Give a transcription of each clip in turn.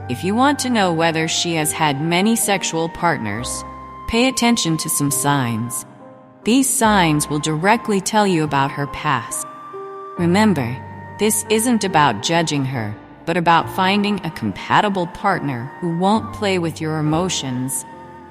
If you want to know whether she has had many sexual partners, pay attention to some signs. These signs will directly tell you about her past. Remember, this isn't about judging her, but about finding a compatible partner who won't play with your emotions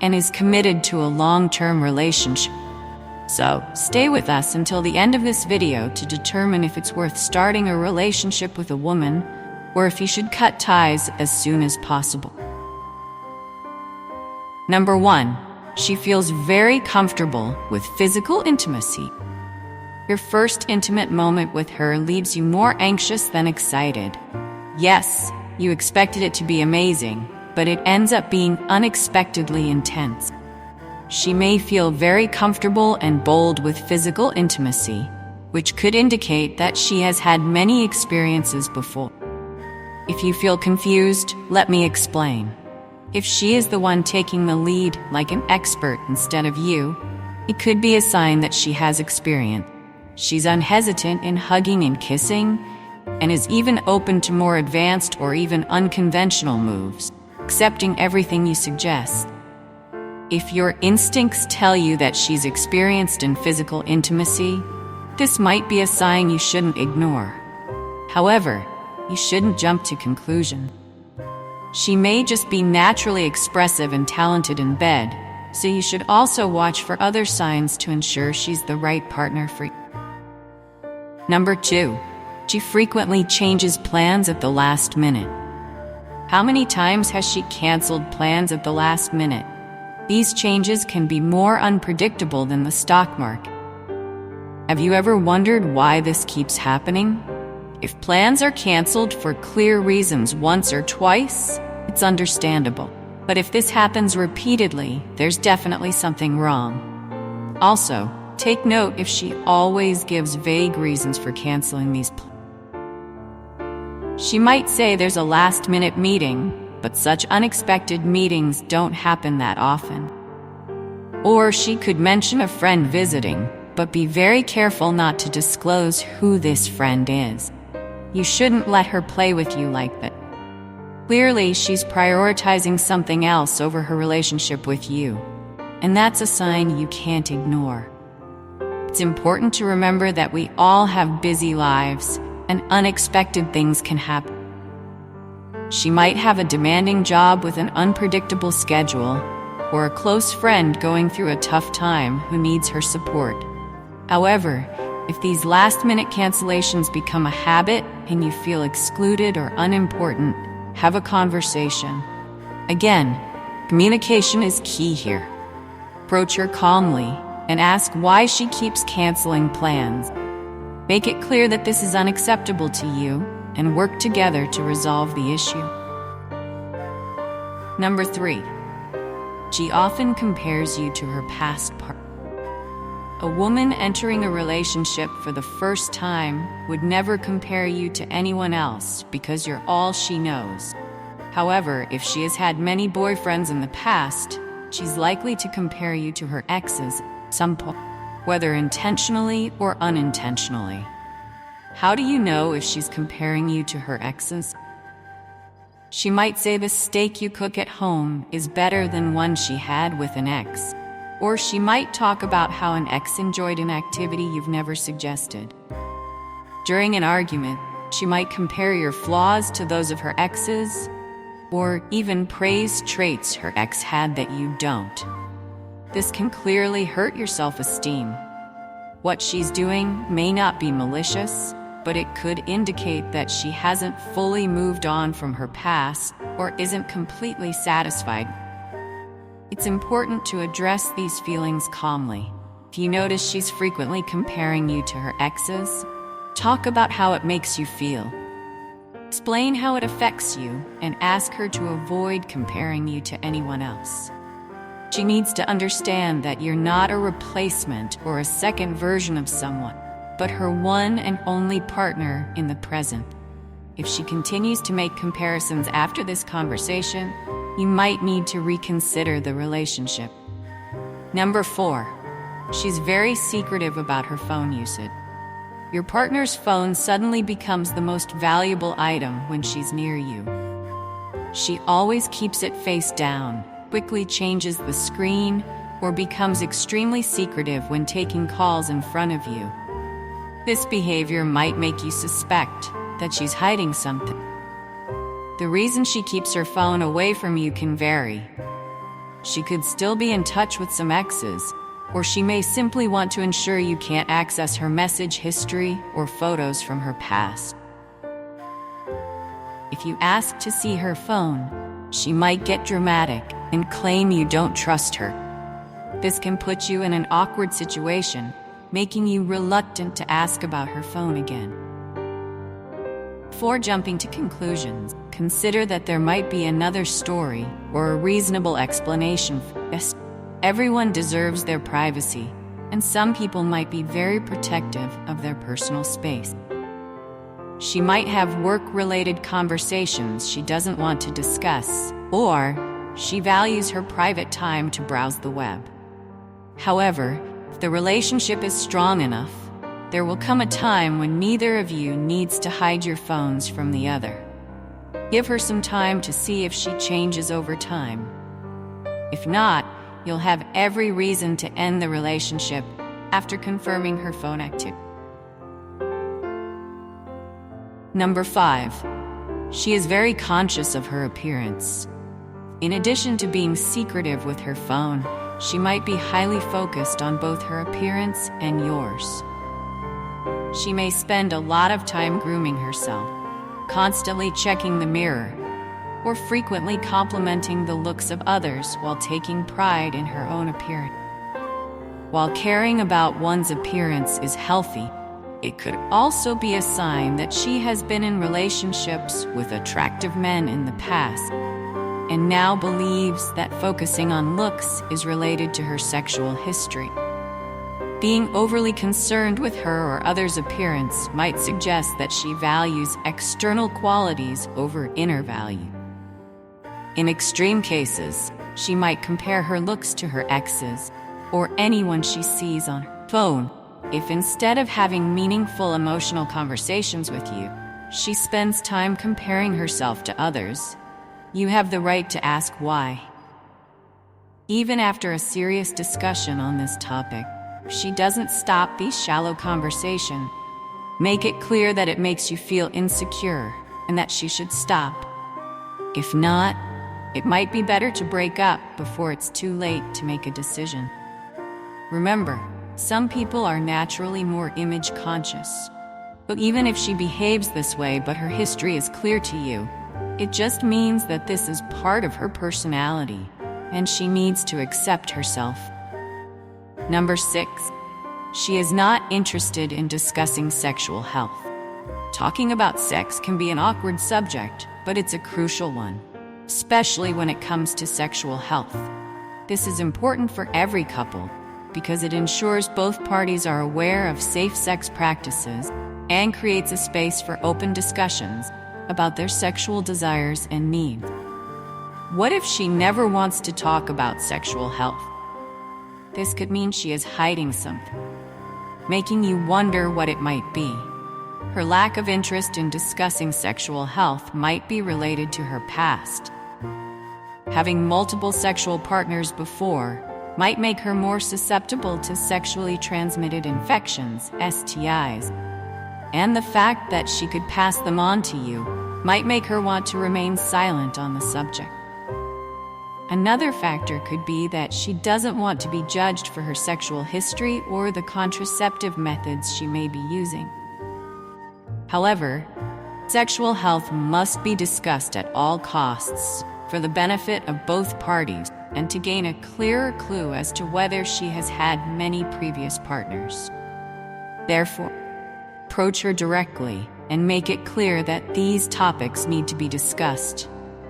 and is committed to a long-term relationship. So, stay with us until the end of this video to determine if it's worth starting a relationship with a woman or if you should cut ties as soon as possible. Number 1. She feels very comfortable with physical intimacy. Your first intimate moment with her leaves you more anxious than excited. Yes, you expected it to be amazing, but it ends up being unexpectedly intense. She may feel very comfortable and bold with physical intimacy, which could indicate that she has had many experiences before. If you feel confused, let me explain. If she is the one taking the lead, like an expert instead of you, it could be a sign that she has experience. She's unhesitant in hugging and kissing, and is even open to more advanced or even unconventional moves, accepting everything you suggest. If your instincts tell you that she's experienced in physical intimacy, this might be a sign you shouldn't ignore. However, you shouldn't jump to conclusions. She may just be naturally expressive and talented in bed, so you should also watch for other signs to ensure she's the right partner for you. Number 2. She frequently changes plans at the last minute. How many times has she canceled plans at the last minute? These changes can be more unpredictable than the stock market. Have you ever wondered why this keeps happening? If plans are canceled for clear reasons once or twice, it's understandable. But if this happens repeatedly, there's definitely something wrong. Also, take note if she always gives vague reasons for canceling these plans. She might say there's a last-minute meeting, but such unexpected meetings don't happen that often. Or she could mention a friend visiting, but be very careful not to disclose who this friend is. You shouldn't let her play with you like that. Clearly, she's prioritizing something else over her relationship with you, and that's a sign you can't ignore. It's important to remember that we all have busy lives, and unexpected things can happen. She might have a demanding job with an unpredictable schedule, or a close friend going through a tough time who needs her support. However, if these last-minute cancellations become a habit and you feel excluded or unimportant, have a conversation. Again, communication is key here. Approach her calmly and ask why she keeps canceling plans. Make it clear that this is unacceptable to you and work together to resolve the issue. Number 3. She often compares you to her past partner. A woman entering a relationship for the first time would never compare you to anyone else because you're all she knows. However, if she has had many boyfriends in the past, she's likely to compare you to her exes at some point, whether intentionally or unintentionally. How do you know if she's comparing you to her exes? She might say the steak you cook at home is better than one she had with an ex. Or she might talk about how an ex enjoyed an activity you've never suggested. During an argument, she might compare your flaws to those of her exes, or even praise traits her ex had that you don't. This can clearly hurt your self-esteem. What she's doing may not be malicious, but it could indicate that she hasn't fully moved on from her past or isn't completely satisfied. It's important to address these feelings calmly. If you notice she's frequently comparing you to her exes, talk about how it makes you feel. Explain how it affects you and ask her to avoid comparing you to anyone else. She needs to understand that you're not a replacement or a second version of someone, but her one and only partner in the present. If she continues to make comparisons after this conversation, you might need to reconsider the relationship. Number 4. She's very secretive about her phone usage. Your partner's phone suddenly becomes the most valuable item when she's near you. She always keeps it face down, quickly changes the screen, or becomes extremely secretive when taking calls in front of you. This behavior might make you suspect that she's hiding something. The reason she keeps her phone away from you can vary. She could still be in touch with some exes, or she may simply want to ensure you can't access her message history or photos from her past. If you ask to see her phone, she might get dramatic and claim you don't trust her. This can put you in an awkward situation, making you reluctant to ask about her phone again. Before jumping to conclusions, consider that there might be another story or a reasonable explanation for this. Everyone deserves their privacy, and some people might be very protective of their personal space. She might have work-related conversations she doesn't want to discuss, or she values her private time to browse the web. However, if the relationship is strong enough, there will come a time when neither of you needs to hide your phones from the other. Give her some time to see if she changes over time. If not, you'll have every reason to end the relationship after confirming her phone activity. Number 5. She is very conscious of her appearance. In addition to being secretive with her phone, she might be highly focused on both her appearance and yours. She may spend a lot of time grooming herself, constantly checking the mirror, or frequently complimenting the looks of others while taking pride in her own appearance. While caring about one's appearance is healthy, it could also be a sign that she has been in relationships with attractive men in the past and now believes that focusing on looks is related to her sexual history. Being overly concerned with her or others' appearance might suggest that she values external qualities over inner value. In extreme cases, she might compare her looks to her exes or anyone she sees on her phone. If instead of having meaningful emotional conversations with you, she spends time comparing herself to others, you have the right to ask why. Even after a serious discussion on this topic, if she doesn't stop these shallow conversations, make it clear that it makes you feel insecure and that she should stop. If not, it might be better to break up before it's too late to make a decision. Remember, some people are naturally more image conscious. But even if she behaves this way but her history is clear to you, it just means that this is part of her personality and she needs to accept herself. Number 6. She is not interested in discussing sexual health. Talking about sex can be an awkward subject, but it's a crucial one, especially when it comes to sexual health. This is important for every couple because it ensures both parties are aware of safe sex practices and creates a space for open discussions about their sexual desires and needs. What if she never wants to talk about sexual health? This could mean she is hiding something, making you wonder what it might be. Her lack of interest in discussing sexual health might be related to her past. Having multiple sexual partners before might make her more susceptible to sexually transmitted infections, STIs, and the fact that she could pass them on to you might make her want to remain silent on the subject. Another factor could be that she doesn't want to be judged for her sexual history or the contraceptive methods she may be using. However, sexual health must be discussed at all costs for the benefit of both parties and to gain a clearer clue as to whether she has had many previous partners. Therefore, approach her directly and make it clear that these topics need to be discussed,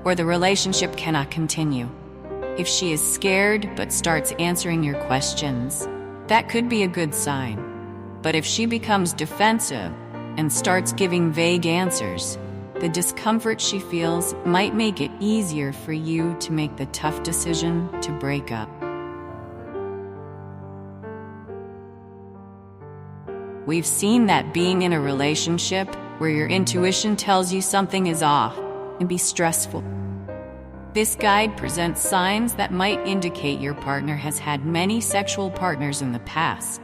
or the relationship cannot continue. If she is scared but starts answering your questions, that could be a good sign. But if she becomes defensive and starts giving vague answers, the discomfort she feels might make it easier for you to make the tough decision to break up. We've seen that being in a relationship where your intuition tells you something is off can be stressful. This guide presents signs that might indicate your partner has had many sexual partners in the past.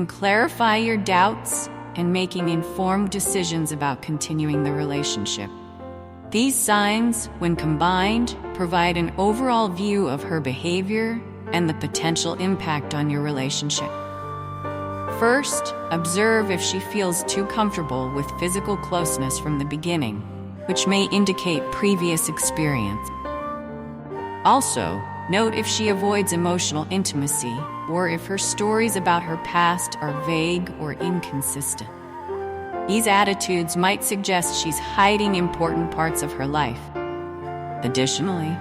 Clarify your doubts and making informed decisions about continuing the relationship. These signs, when combined, provide an overall view of her behavior and the potential impact on your relationship. First, observe if she feels too comfortable with physical closeness from the beginning, which may indicate previous experience. Also, note if she avoids emotional intimacy or if her stories about her past are vague or inconsistent. These attitudes might suggest she's hiding important parts of her life. Additionally,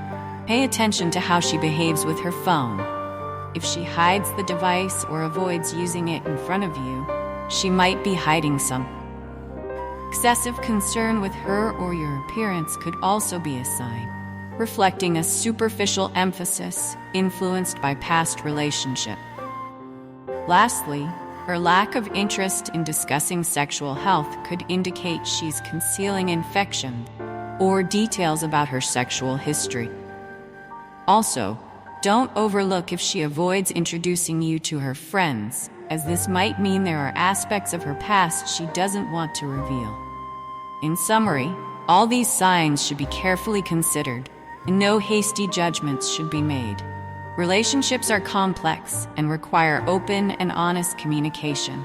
pay attention to how she behaves with her phone. If she hides the device or avoids using it in front of you, she might be hiding something. Excessive concern with her or your appearance could also be a sign, reflecting a superficial emphasis influenced by past relationship. Lastly, her lack of interest in discussing sexual health could indicate she's concealing infection or details about her sexual history. Also, don't overlook if she avoids introducing you to her friends, as this might mean there are aspects of her past she doesn't want to reveal. In summary, all these signs should be carefully considered, and no hasty judgments should be made. Relationships are complex and require open and honest communication.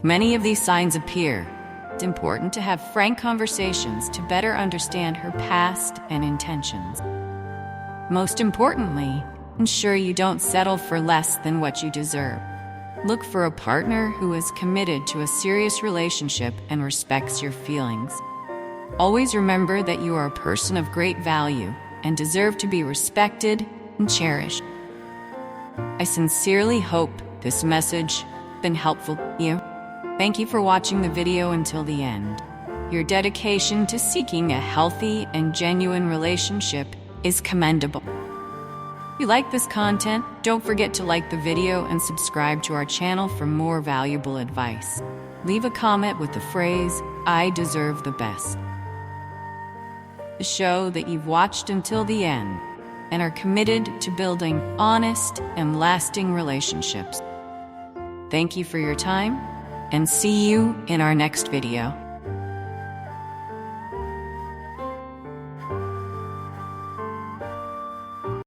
Many of these signs appear. It's important to have frank conversations to better understand her past and intentions. Most importantly, ensure you don't settle for less than what you deserve. Look for a partner who is committed to a serious relationship and respects your feelings. Always remember that you are a person of great value and deserve to be respected and cherished. I sincerely hope this message has been helpful to you. Thank you for watching the video until the end. Your dedication to seeking a healthy and genuine relationship is commendable. If you like this content, don't forget to like the video and subscribe to our channel for more valuable advice. Leave a comment with the phrase, "I deserve the best." To show that you've watched until the end and are committed to building honest and lasting relationships. Thank you for your time, and see you in our next video.